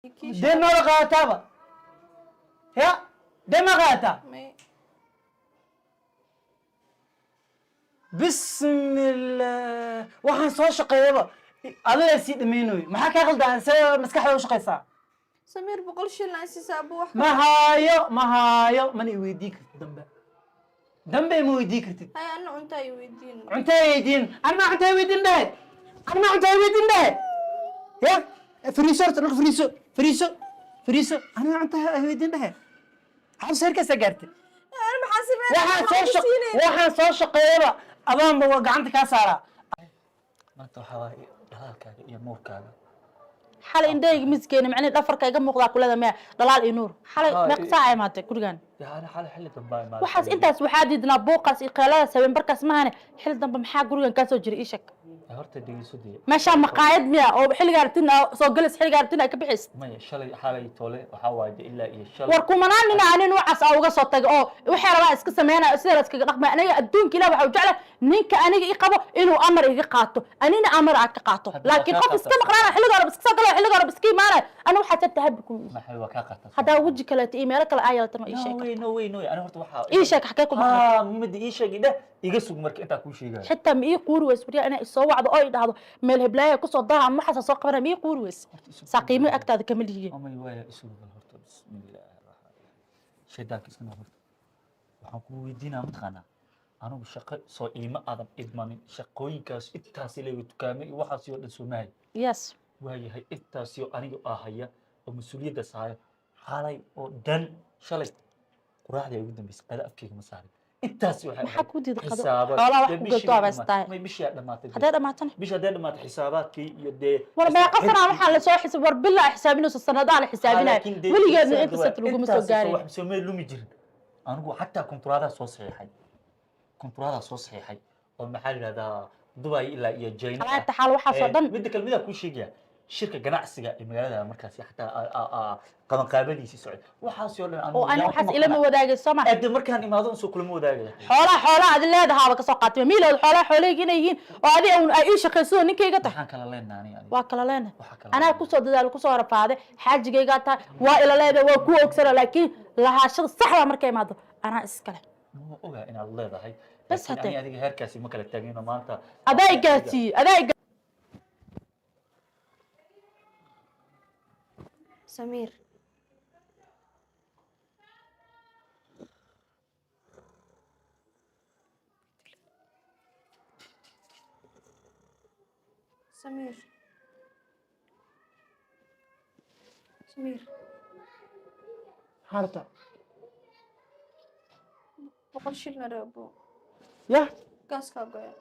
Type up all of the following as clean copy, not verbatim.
دين ما لقاتها يا دين ما لقاتها بسم الله waxaan soo shaqeeyaba adiga si dhameenoy maxaa ka qaldan see maskaxda u shaqeysaa سمير بقول شيل ناسي سابو ما هايو ماني ويديك دمبي مو ويديك رتد هاي أنا أنت يودين أنت يدين أنا ما أنت يودين ده أنا ما أنت يودين ده يا فريسر تلقى فريسو أنا ما أنت يودين ده هل سيرك سجرت أنا محاسبة waxaan soo shaqeeyaba adaan ba gacanta ka saara maanta waxa waay dhalaalkaaga iyo nuurkaaga xalay indhayga miskeen macnaa dhafarka iga muuqda kulada ma dhalaal iyo nuur xalay meeq saac ay maatay gurigan yaana xilli dambe ma waxaas intaas waxaa diidnaa buuqaas iyo qeelada sabeen barkaas maahane xil dambe maxaa gurigan ka soo jiray ii sheeg horta dhigeysadii meesha maqaayad miya oo xilliga aragtina soo galis xilliga aragtina ka bixis maya shalay xalay toole waxa waaye ilaa iyo shalay war kumanaan nin aan noocaas uga soo tagay oo waxay rabaa iska sameeyana sida iskaga dhaqmay aniga adduunka ilaa waxa uu jeclaa ninka aniga ii qabo inuu amar iga qaato anina amar aan ka qaato laakiin qof iska maqlaana xilliga hore iska soo galo xilliga hore iska imaanay ana waxa tahabku maxay waa ka qaataa hada waji kale email kale ay yeelata ma ii sheeg no way ana horta waxa ii sheeg xakee ku maqlaa mid ii sheeg ida iga sug marka inta ku sheegay xitaa ma ii quuri weys bariya inay soo wacdo oo idhaahdo meel heblaaya ku soo daa ama xasa soo qabana ma ii quuri weys saqiimo agtaada kama lihiin ama way isugu bal horta bismillaah shaydaanka iska noqdo waxaan ku weydiinaa mataqaanaa anigu shaqo soo iima aadan idmanin shaqooyinkaas intaas leeyahay dukaamo iyo waxaas iyo dhan Soomaali yes waayahay intaas iyo aniga ahaya oo mas'uuliyadda saaray xalay oo dan shalay quraacda ugu dambeysay qada afkeyga ma saaray intaas waxa ku diiday qado xoolaha wax ku gato abaastay may bishii dhamaatay haday dhamaatay bishii haday dhamaatay xisaabaadkii iyo dee war ma qasana waxa la soo xisab war bilaa xisaabinayso sanadaha la xisaabinay waligeed inta sad lagu soo gaaray wax Soomaali lumi jirin anigu hatta kontraada soo saxiixay oo maxaa yiraahdaa Dubai ilaa iyo China alaabta xal waxa soo dhan mid kalmida ku sheegaya shirka ganacsiga ee magaalada markaas xataa qaban qaabadiisi socod waxa soo dhan oo aan waxaas ilama wadaagay Soomaa aad markaan imaado soo kulma wadaagay xoolaha aad leedahay ka soo qaatay miilood xoolaha inay yihiin oo adi ay ii shaqeyso ninkayga tahay waxaan kala leenahay waa kala leenahay ana ku soo dadaal ku soo rafaaday xaajigayga tahay waa ila leedahay waa ku ogsana laakiin lahaashada saxda markay imaado ana iskale ma ogaa inaad leedahay bas haday adiga heerkaasi ma kala taagino maanta adaygaasi سمير سمير هارتا بقول شيل نرابو يا قاس كاغويا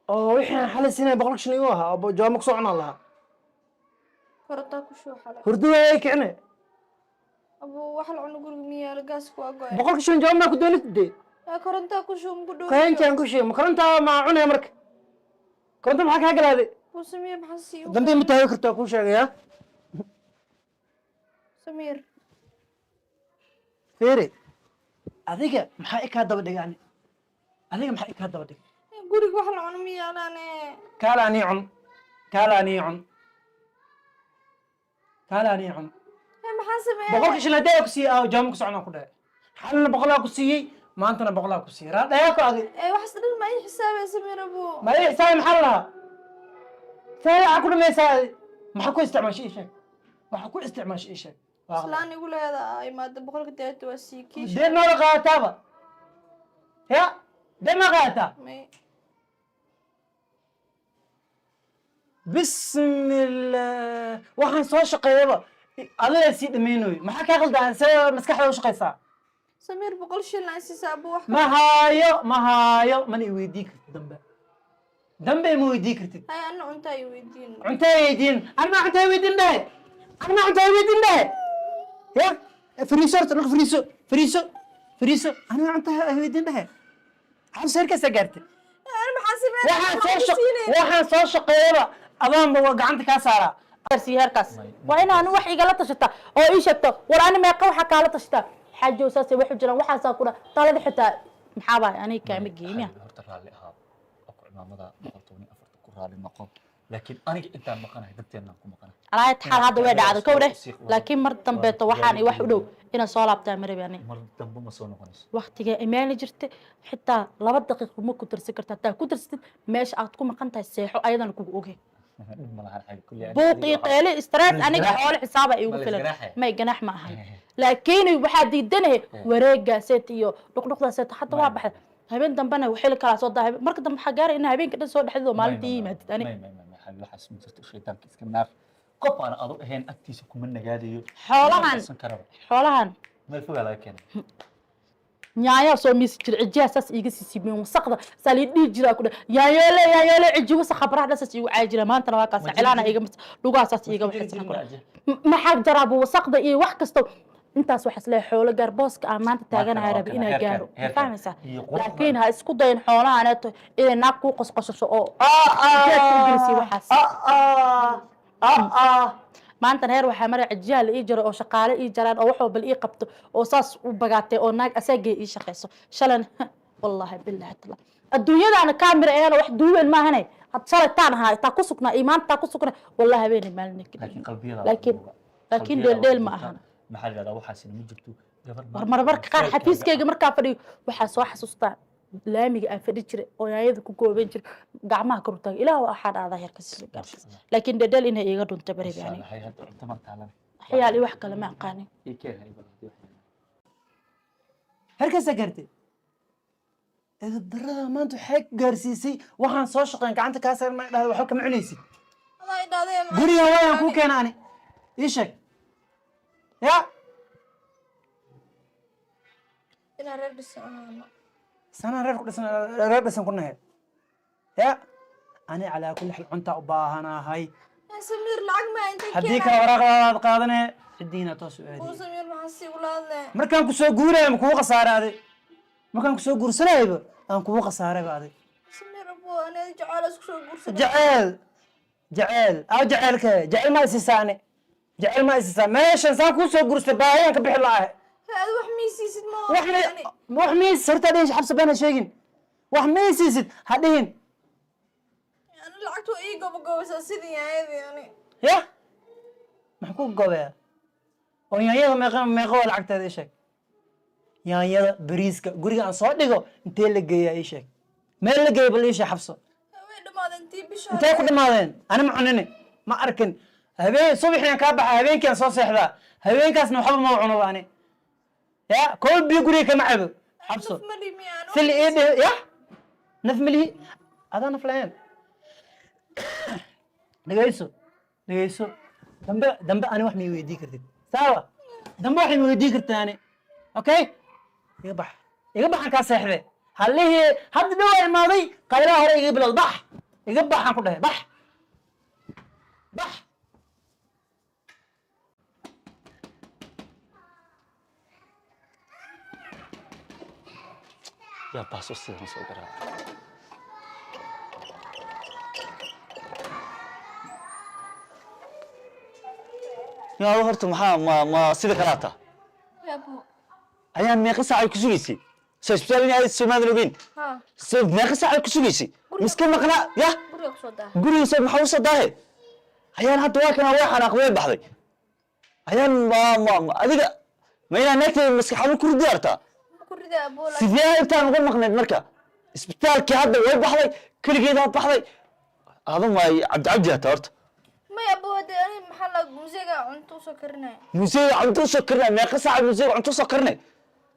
oo wixii xal sinay boqol shilin oo ahaa abo jaamuk soo cunaan lahaa فرطا كشو حلا hurdu way kicne أبو واحد عنو قول مية لقاس كواغويا boqol shilin jaam ma ku doonid de كورنتا كشو مقدو qayntaan ku sheeg ma karanta ma cunay marka karanta maxaa ka galaaday وسمير بحسي dambe ma tahay kartaa ku sheegaya سمير feere adiga maxaa ka daba dhigani adiga maxaa ka daba dhig قولي واحد عنو مية لاني كالاني عن محاسب boqolka shilin haday ku sii jaamuk soo cunaan ku dhahay xalna boqolaa ku siiyay maantana boqolaa ku siiyay raadaya ku adi واحد سنين ما يحساب يا سمير أبو ما يحساب maxaa lahaa ساعة ku dhamaysaa maxaa ku isticmaashay sheeg waxa ku isticmaashay sheeg سلان يقول هذا أي مادة بقولك تيات وسيكيش دين ما قاعتها يا دين ما قاعتها بسم الله waxaan soo shaqeeyaba adiga si dhameenoy maxaa ka qaldan see maskaxda u shaqeysaa سمير بقول شيل ناسي سابو واحد ما هايو ماني ويديك دمبي مو ويديك رتد هاي أنا أنت يودين أنت يدين أنا ما أنت يدين ده يا فريسر تلقى فريسو أنا ما أنت يدين ده هل سيرك سجرت أنا محاسبة waxaan soo shaqeeyaba adaan ba gacanta ka saara arsi heerkaas waa in aan wax igala tashata oo ii sheegto war ani meeqa waxa kala tashata xaajo saas wax jiraan waxa ku talada xitaa maxaa baa ani kaama geemiya horta raali ahaa oo ciidamada 124 ku raali noqon laakiin aniga intaan maqanahay dadteena ku maqanahay على حال هذا وين عاد كوده لكن مرة تنبت وحاني واحد ودو إنا صار لابتها مريب يعني mar dambe ma soo noqonayso وقت جاء إيماني جرت حتى لبض دقيقة مو كنت رسكرت حتى كنت رسكت ماش أعطكم مقنتها السيح وأيضا كوب أوكي dhib ma lahan xag kulli بوقي قيلي استرات أنا الجناح. حوالي حسابه ما يقول فيلم الجناح. ما يجناح معها لكن واحد يدنه وريجا سيتيو نقطة سيت حتى واحد هبين دنبنا وحيل كلا صوت ده مركز دم حجار إنها هبين كده صوت حذو مالتي ما تاني ما xag waxaas ma jirto shaytaanka iska naar qof aan adu ahayn agtiisa kuma nagaadayo حولهن حولهن meel fogaa laga keenay نيايا سو ميس جر عجي اساس ايغا سيسيبين وسقدا سالي دي جرا كود يا يلا عجي وسخ خبره اساس ايغو عاجره ما انت واكاس علانا ايغا لوغا اساس ايغا وحسنا ما حق جراب وسقدا اي wax kasto intaas waxa isla xoolo gaar booska ah maanta taagan arab ina gaaro fahmaysa laakiin ha isku dayn xoolahan inay naag ku qosqosho oo maanta heer waxa maray cijaal ii jiro oo shaqaale ii jaraan oo waxoo bal ii qabto oo saas u bagaatay oo naag asagay ii shaqeyso shalan wallahi billahi taala adduunyada kaamira ayana wax duuban ma ahanay had shalay haa ta ku sugnaa iimaanta ku sugnaa wallahi habeen maalin laakiin qalbiyada laakiin deel ma ahan maxaa la yiraahdaa waxaas ma jirto gabar marmarka qaar xafiiskayga markaa fadhiyo waxaa soo xasuustaa laamiga aan fadhi jiray oo yaayada ku gooban jiray gacmaha kor u taagay ilaah waa axad aada heerka sii gaarsiis laakiin dhedhel inay iga dhunta bareeb yani hay hadda cunto ma taalan xayaali wax kale ma aqaanin ikeen hay baladi halkaas gaartay darada maanta waxay gaarsiisay waxaan soo shaqeyn gacanta ka saaran ma dhahay waxa kama cunaysid الله يدادي guriga waan ku keenaani ii sheeg ya إنا رد السنة sana reer dhisan ku nahay ya ani calaa kulli xal cunta u baahanahay يا سمير العق ما أنت haddii kale waraaqadaad qaadanee cidiina toos u هو aadiye سمير ما حسي ولا markaan ku soo guuraya ma kugu khasaaraaday markaan ku soo guursanayba aan kugu khasaarayba aday سمير أبو أنا جعل أسكت قرص jaceyl aw jaceyl ma isiisaane jaceyl ma isiisaa meeshan saan kuu soo guurstay baahiyaan ka bixi la'ahay هذا وح ميسيسد ما wax miis horta dhihin xabsa been ha sheegin wax miisiisid ha dhihin أنا لعقت إيه قبل سيدي هذه يعني ya maxaa ku gobeya oo yaanyada meeqa waa lacagteeda ii sheeg yaanyada bariiska guriga aan soo dhigo intee la geeyaa ii sheeg meel la geeya bal ii sheeg xabso وين ما أنتي بشهر intee ku dhamaadeen ani ma cunini ma arkin habeen subaxii ka baxa habeenkii aan soo seexdaa habeenkaasna waxba ma cuno ani ya koob biyo guriga kama cabo xabso ملي ميان fil ii dhih ya naf malihi adaa naf lahayn dhegeyso dambe ani wax ma weydii kartid saawa dambe wax ma weydii kartid ani okay iga baxan kaa seexde halihii hadda dhawaa imaaday qaylaha hore iga bilowd iga baxaan ku dhahay bax yaa baaso sidan soo garaa yaa horta maxaa ma sida kalaata يا أبو ayaan meeqa saac ay ku sugaysay soo isbitaal in aad Soomaaliya loogeyn ها soo meeqa saac ay ku sugaysay miska maqna ya بريك صدق gurigiisa maxaa u soo daahay ayaan hadda waa kana way xanaaq way baxday ayaan ma adiga ma inaa neegtay maskaxda ku ridaartaa كل ده أبو لا sidee intaan uga maqnayd marka isbitaalkii hadda way baxday keligeedaad baxday adu ma cabdi hata horta ما يا أبو هذا أنا محل موسيقى عنتو سكرنا museega cunto soo karnay meeqa saac museega cunto soo karnay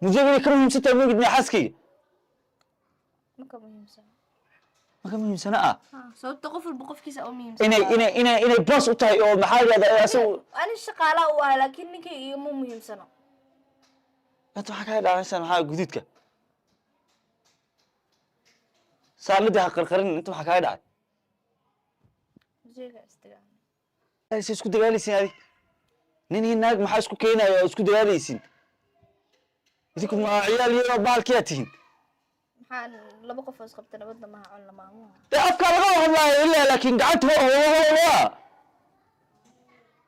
museega ka muhiimsantahay mugid xaaskayga ما كان مهم سنة ma ka muhiimsana ah ها صوت قفل بقف كيس أو مهم inay boos u tahay oo maxaa yidhahdaa asagu أنا الشقالة وها لكن نكى مو مهم سنة inta waxaa kaga dhacaysan maxaa guduudka saaladii ha qarqarin inta waxaa kaga dhacay موسيقى استقامة aysa isku dagaalaysiin adig nin iyo naag maxaa isku keenaya oo isku dagaalaysiin idinku ma ciyaal yaroo baalkiyaa tihiin محل لما قف أسقطنا بدنا ما عنا ما مو dee afkaa laga hadlaayo ilaa laakiin gacanta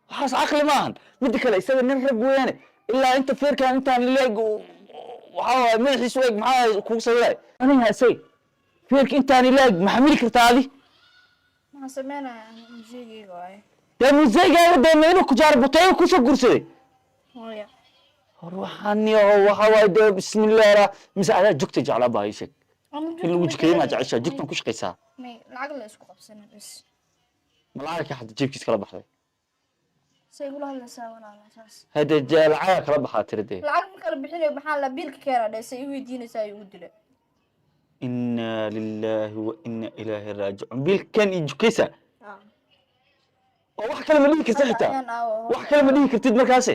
waxaas caqli maahan midda kale isaga nin rag weeyaane ilaa inta feerkaan intaan leeg waxaa waay madaxiisu eeg maxaa kugu sawiray aniga isay feerka intaan leeg maxaa mili kartaa adi ما waxaan sameynayaa museegayga waaye dee museegaaga dee ma inuu ku jaaro butayga kusoo guursaday hooya hor waxaan yaho waxa waaye dee bismillaah mise adaa jugta jeclaa baa ii sheeg in lagu jikeeyo maa jeceshaa jugtan ku shaqaysaa may lacag la isku qabsana bas malacagka xadda jeebkiis kala baxday say igula hadlaysaa walaala saas hadda lacagaa kala baxaa tiri dee lacag ma kala bixinayo maxaa la biilka keena dhe say i weydiinaysaa igu dila inaa lilaahi wa inaa ilaahi raajicuun biilkan iyo jukaysa oo wax kale ma dhihi kartid xitaa wax kale ma dhihi kartid markaase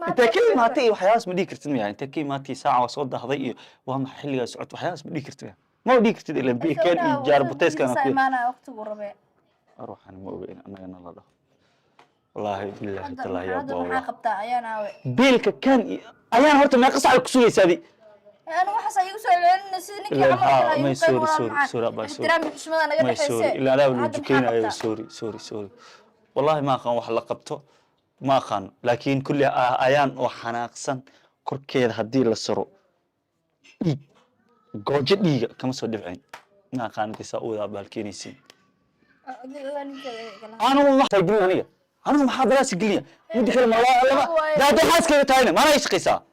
intee ka imaatay iyo waxyaalahaas ma dhihi kartid maya intee ka imaatay saaca waa soo dahday iyo waa maxay xilligaa socod waxyaalahaas ma dhihi kartid ma dhihi kartid ilaa biilkan iyo jaarbuteyskan ku imaanaya waqtigu rabe ruuxan ma ogeyn annagana la dhaho wallaahi billaahi tallaahi yaa hadda baa maxaa qabtaa ayaan aawe biilka kan ayaan horta meeqa saac ku sugaysaadi أنا واحد يقول سؤالين سيدني كي عمرك ما سوري سوري سوري أبا سوري احترام الحشمة أنا قاعد ما أحس سوري لا لا وجوكينا أيوة سوري سوري سوري والله ما كان وح لقبته ما كان لكن كل أيان وحناقصن كركيد هدي للسرو جوجد دي كم سو دفعين ما كانت تساوي ذا بالكنيسين أنا والله تجري أنا ما حد راسي قليا ودي كلمة لا ده حاس كده تاينا ما رايش قيسا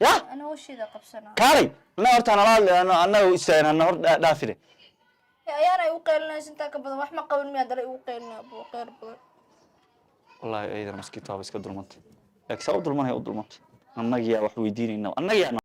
يا أنا وش إذا قبسنا كاري لا أرتاح أنا وإستاهل أنا هرد دافرة يا أنا يوقيل لنا سنتك بدو وحنا قبل ما أدري يوقيل لنا أبو غير بدو والله أيضا مسكين توابس كدر المنت لكن سأود المنت هي أود المنت أنا جيا وحوي ديني إنه أنا جيا